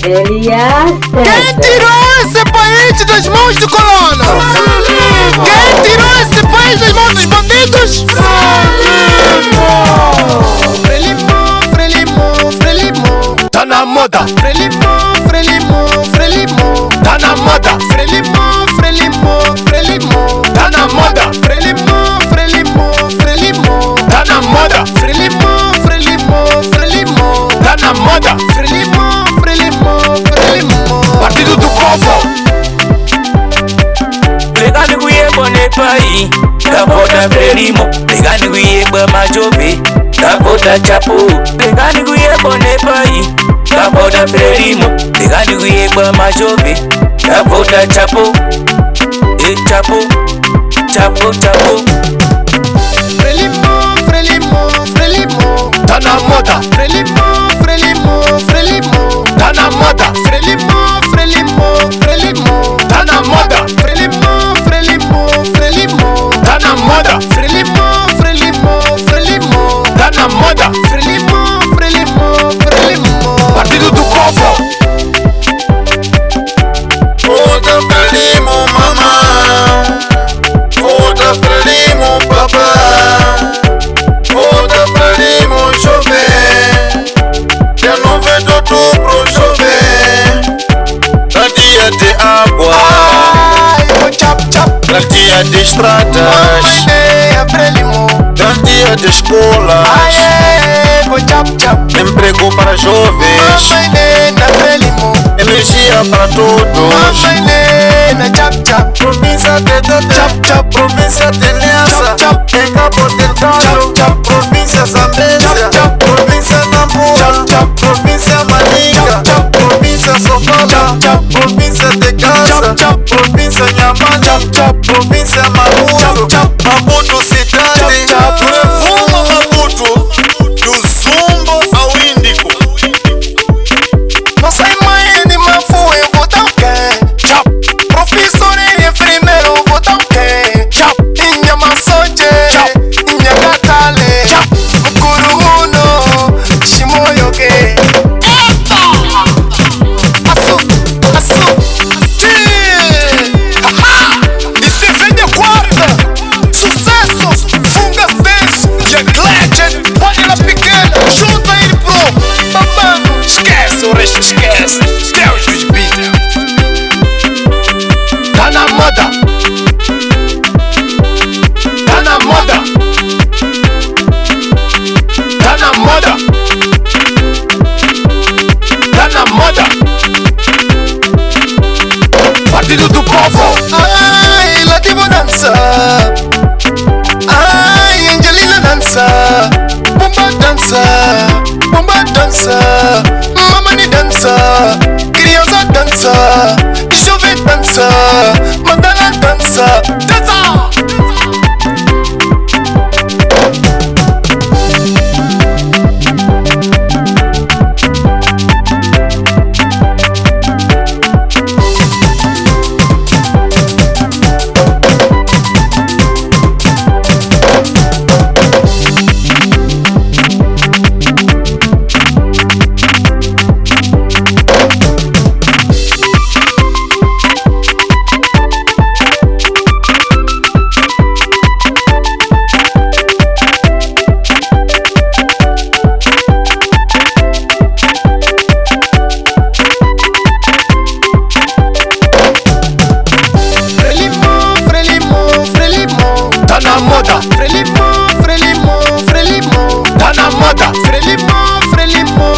Elias. Quem tirou esse país das mãos do colono? Quem tirou esse país das mãos dos bandidos? Frelimo, Frelimo, Frelimo, tá na moda. Frelimo, Frelimo, Frelimo, tá na moda. Frelimo, Frelimo, Frelimo, tá na moda. Frelimo, Frelimo, Frelimo, tá na moda. Frelimo, Frelimo, Frelimo, tá na moda. Frelimo, Frelimo, Frelimo, Partido do Povo. Pegando guie bone pai, da volta Frelimo. Pegando guie bama jove, da volta Chapo. Pegando guie bone pai, da volta Frelimo. Pegando guie bama jove, da volta Chapo. E Chapo, Chapo, Chapo. Frelimo, Frelimo, Frelimo, tá na moda. Frelimo, Frelimo, Frelimo, tá na moda. Frelimo, Frelimo, Frelimo, tá na moda. Frelimo, Frelimo, Frelimo, tá na moda. Frelimo, Frelimo, Frelimo, tá na moda. Frelimo, Frelimo, Frelimo, Partido do Povo. Vota Frelimo, mamãe. Vota Frelimo, papai. Vota Frelimo, chover. Dia 9 de outubro, chover. Na dia de água, na dia de estradas, na dia de escolas, emprego para jovens, energia para todos. Província de Tete, província de Niassa, em Cabo Delgado, província Zambésia, província Nampula, província Manica, província Sofala, província de Gaza, província Nhambane, província Maputo, Maputo cidade, Revuma Maputo, do Zumbo ao Índico. Não sei mãe de Mafu, eu vou dar o quê? Professor e enfermeiro, vou dar o quê? Inha Massoje, Inha Gatale, Mukuruhuno, Shimoyoke. Açu, e se vem de quarta, sucesso, fungas dance, Young Legend, panela pequena, junta ele pro babando, esquece, o resto esquece, Deus nos beat. Tá na moda, tá na moda, tá na moda, tá na moda, Partido do Povo. Ai, Lativo dança, ai, Angelina dança, Bomba dança, Mamani dança, criança dança, jovem dança, Mandala dança, dança. Frelimo, Frelimo, Frelimo, tá na moda. Frelimo, Frelimo,